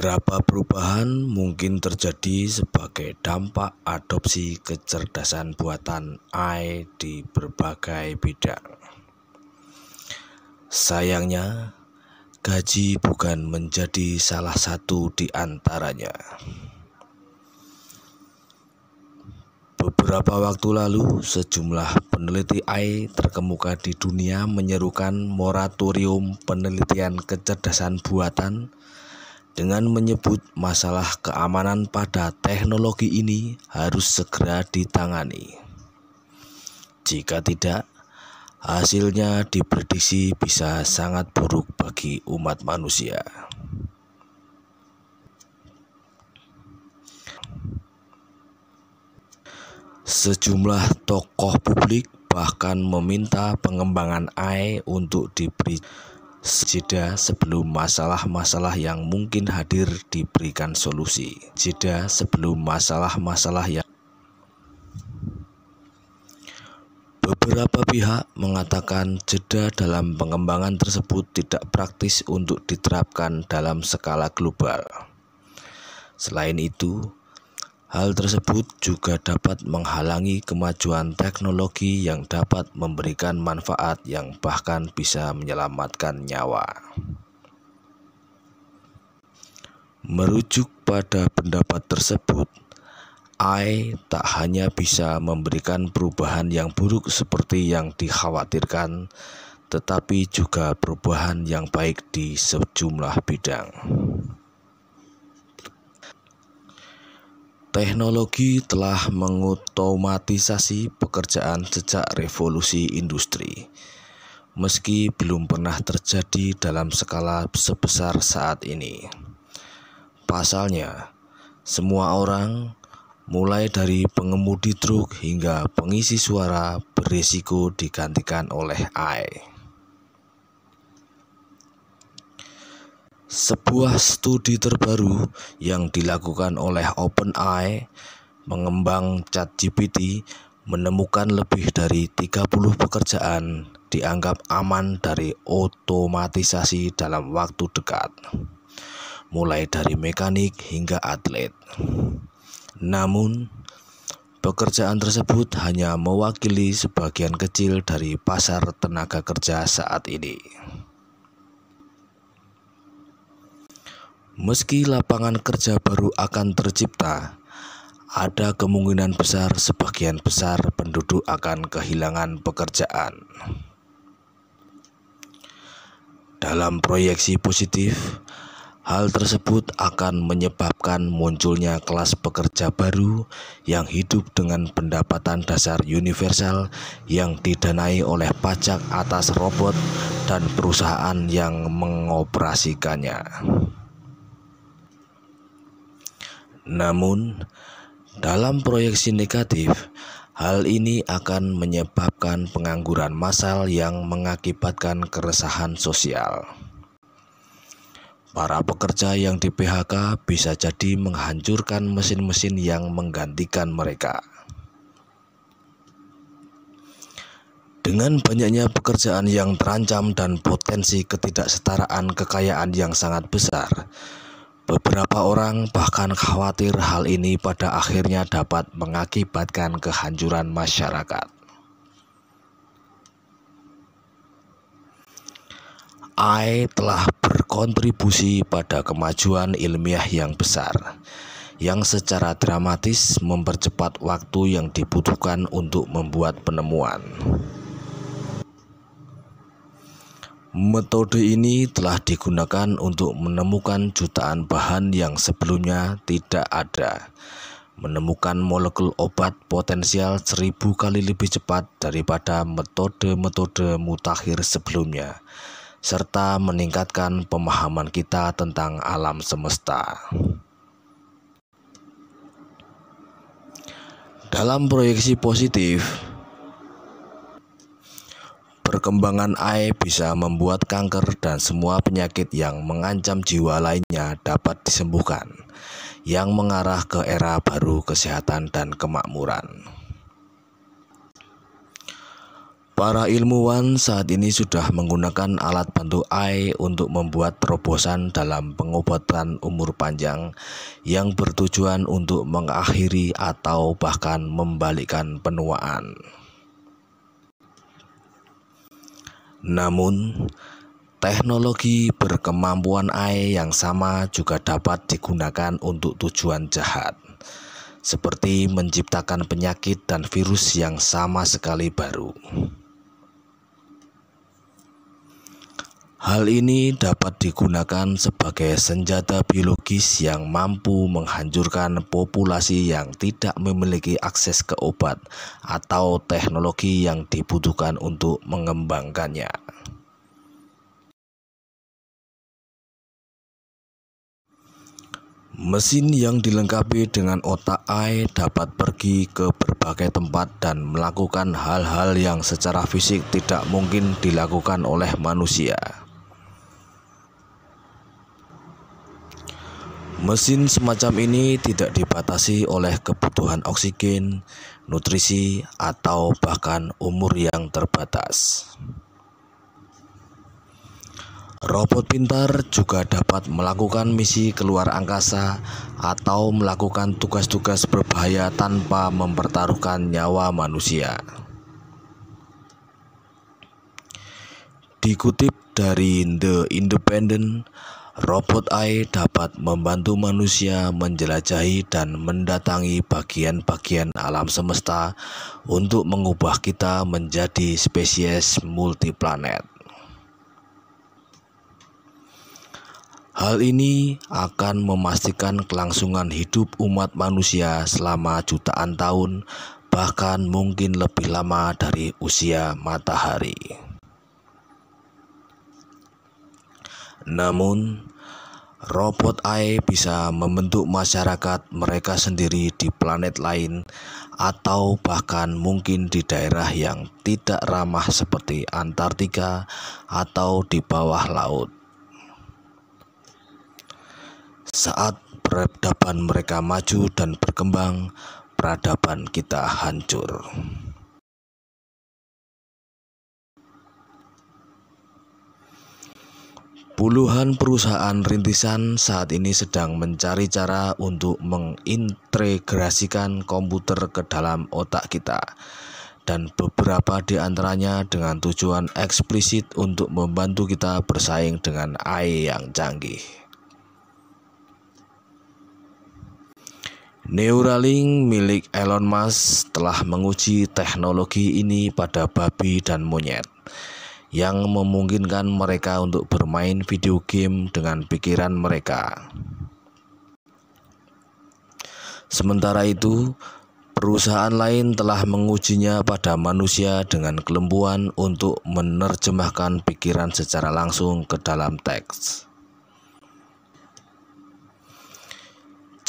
Beberapa perubahan mungkin terjadi sebagai dampak adopsi kecerdasan buatan AI di berbagai bidang. Sayangnya, gaji bukan menjadi salah satu di antaranya. Beberapa waktu lalu, sejumlah peneliti AI terkemuka di dunia menyerukan moratorium penelitian kecerdasan buatan dengan menyebut masalah keamanan pada teknologi ini harus segera ditangani. Jika tidak, hasilnya diprediksi bisa sangat buruk bagi umat manusia. Sejumlah tokoh publik bahkan meminta pengembangan AI untuk diberi jeda sebelum masalah-masalah yang mungkin hadir diberikan solusi. Beberapa pihak mengatakan jeda dalam pengembangan tersebut tidak praktis untuk diterapkan dalam skala global. Selain itu, hal tersebut juga dapat menghalangi kemajuan teknologi yang dapat memberikan manfaat yang bahkan bisa menyelamatkan nyawa. Merujuk pada pendapat tersebut, AI tak hanya bisa memberikan perubahan yang buruk seperti yang dikhawatirkan, tetapi juga perubahan yang baik di sejumlah bidang. Teknologi telah mengotomatisasi pekerjaan sejak revolusi industri, meski belum pernah terjadi dalam skala sebesar saat ini. Pasalnya, semua orang, mulai dari pengemudi truk hingga pengisi suara, berisiko digantikan oleh AI. Sebuah studi terbaru yang dilakukan oleh OpenAI, pengembang ChatGPT, menemukan lebih dari 30 pekerjaan dianggap aman dari otomatisasi dalam waktu dekat, mulai dari mekanik hingga atlet. Namun, pekerjaan tersebut hanya mewakili sebagian kecil dari pasar tenaga kerja saat ini. Meski lapangan kerja baru akan tercipta, ada kemungkinan besar sebagian besar penduduk akan kehilangan pekerjaan. Dalam proyeksi positif, hal tersebut akan menyebabkan munculnya kelas pekerja baru yang hidup dengan pendapatan dasar universal yang didanai oleh pajak atas robot dan perusahaan yang mengoperasikannya. Namun, dalam proyeksi negatif, hal ini akan menyebabkan pengangguran massal yang mengakibatkan keresahan sosial. Para pekerja yang di PHK bisa jadi menghancurkan mesin-mesin yang menggantikan mereka. Dengan banyaknya pekerjaan yang terancam dan potensi ketidaksetaraan kekayaan yang sangat besar, beberapa orang bahkan khawatir hal ini pada akhirnya dapat mengakibatkan kehancuran masyarakat. AI telah berkontribusi pada kemajuan ilmiah yang besar, yang secara dramatis mempercepat waktu yang dibutuhkan untuk membuat penemuan. Metode ini telah digunakan untuk menemukan jutaan bahan yang sebelumnya tidak ada, menemukan molekul obat potensial 1000 kali lebih cepat daripada metode-metode mutakhir sebelumnya, serta meningkatkan pemahaman kita tentang alam semesta. Dalam proyeksi positif, perkembangan AI bisa membuat kanker dan semua penyakit yang mengancam jiwa lainnya dapat disembuhkan, yang mengarah ke era baru kesehatan dan kemakmuran. Para ilmuwan saat ini sudah menggunakan alat bantu AI untuk membuat terobosan dalam pengobatan umur panjang yang bertujuan untuk mengakhiri atau bahkan membalikkan penuaan. Namun, teknologi berkemampuan AI yang sama juga dapat digunakan untuk tujuan jahat, seperti menciptakan penyakit dan virus yang sama sekali baru. Hal ini dapat digunakan sebagai senjata biologis yang mampu menghancurkan populasi yang tidak memiliki akses ke obat atau teknologi yang dibutuhkan untuk mengembangkannya. Mesin yang dilengkapi dengan otak AI dapat pergi ke berbagai tempat dan melakukan hal-hal yang secara fisik tidak mungkin dilakukan oleh manusia. Mesin semacam ini tidak dibatasi oleh kebutuhan oksigen, nutrisi, atau bahkan umur yang terbatas. Robot pintar juga dapat melakukan misi keluar angkasa atau melakukan tugas-tugas berbahaya tanpa mempertaruhkan nyawa manusia. Dikutip dari The Independent, robot AI dapat membantu manusia menjelajahi dan mendatangi bagian-bagian alam semesta untuk mengubah kita menjadi spesies multiplanet. Hal ini akan memastikan kelangsungan hidup umat manusia selama jutaan tahun, bahkan mungkin lebih lama dari usia matahari. Namun, robot AI bisa membentuk masyarakat mereka sendiri di planet lain atau bahkan mungkin di daerah yang tidak ramah seperti Antartika atau di bawah laut. Saat peradaban mereka maju dan berkembang, peradaban kita hancur. Puluhan perusahaan rintisan saat ini sedang mencari cara untuk mengintegrasikan komputer ke dalam otak kita, dan beberapa di antaranya dengan tujuan eksplisit untuk membantu kita bersaing dengan AI yang canggih. Neuralink milik Elon Musk telah menguji teknologi ini pada babi dan monyet, yang memungkinkan mereka untuk bermain video game dengan pikiran mereka. Sementara itu, perusahaan lain telah mengujinya pada manusia dengan kelembuan untuk menerjemahkan pikiran secara langsung ke dalam teks.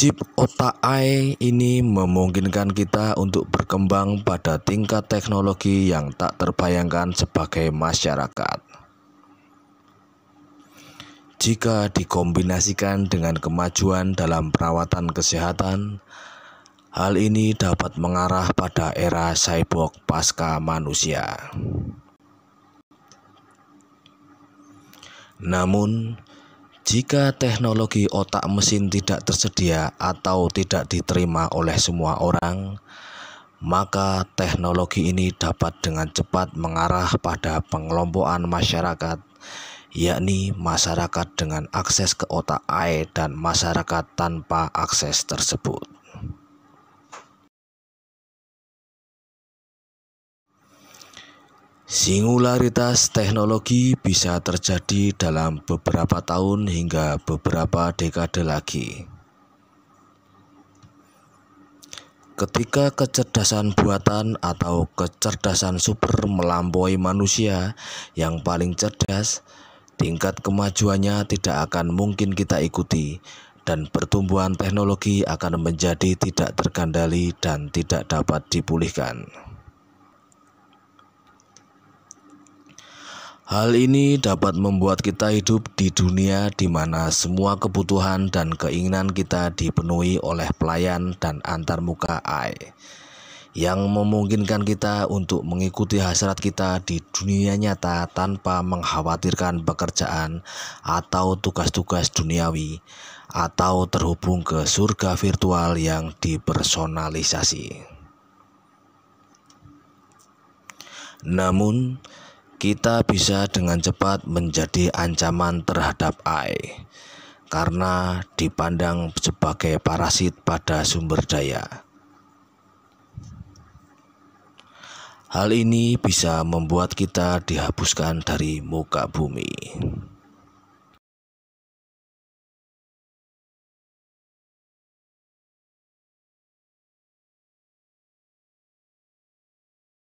Chip otak AI ini memungkinkan kita untuk berkembang pada tingkat teknologi yang tak terbayangkan sebagai masyarakat. Jika dikombinasikan dengan kemajuan dalam perawatan kesehatan, hal ini dapat mengarah pada era cyborg pasca manusia. Namun, jika teknologi otak mesin tidak tersedia atau tidak diterima oleh semua orang, maka teknologi ini dapat dengan cepat mengarah pada pengelompokan masyarakat, yakni masyarakat dengan akses ke otak AI dan masyarakat tanpa akses tersebut. Singularitas teknologi bisa terjadi dalam beberapa tahun hingga beberapa dekade lagi. Ketika kecerdasan buatan atau kecerdasan super melampaui manusia yang paling cerdas, tingkat kemajuannya tidak akan mungkin kita ikuti, dan pertumbuhan teknologi akan menjadi tidak terkendali dan tidak dapat dipulihkan. Hal ini dapat membuat kita hidup di dunia di mana semua kebutuhan dan keinginan kita dipenuhi oleh pelayan dan antarmuka AI, yang memungkinkan kita untuk mengikuti hasrat kita di dunia nyata tanpa mengkhawatirkan pekerjaan atau tugas-tugas duniawi, atau terhubung ke surga virtual yang dipersonalisasi. Namun, kita bisa dengan cepat menjadi ancaman terhadap AI karena dipandang sebagai parasit pada sumber daya. Hal ini bisa membuat kita dihapuskan dari muka bumi.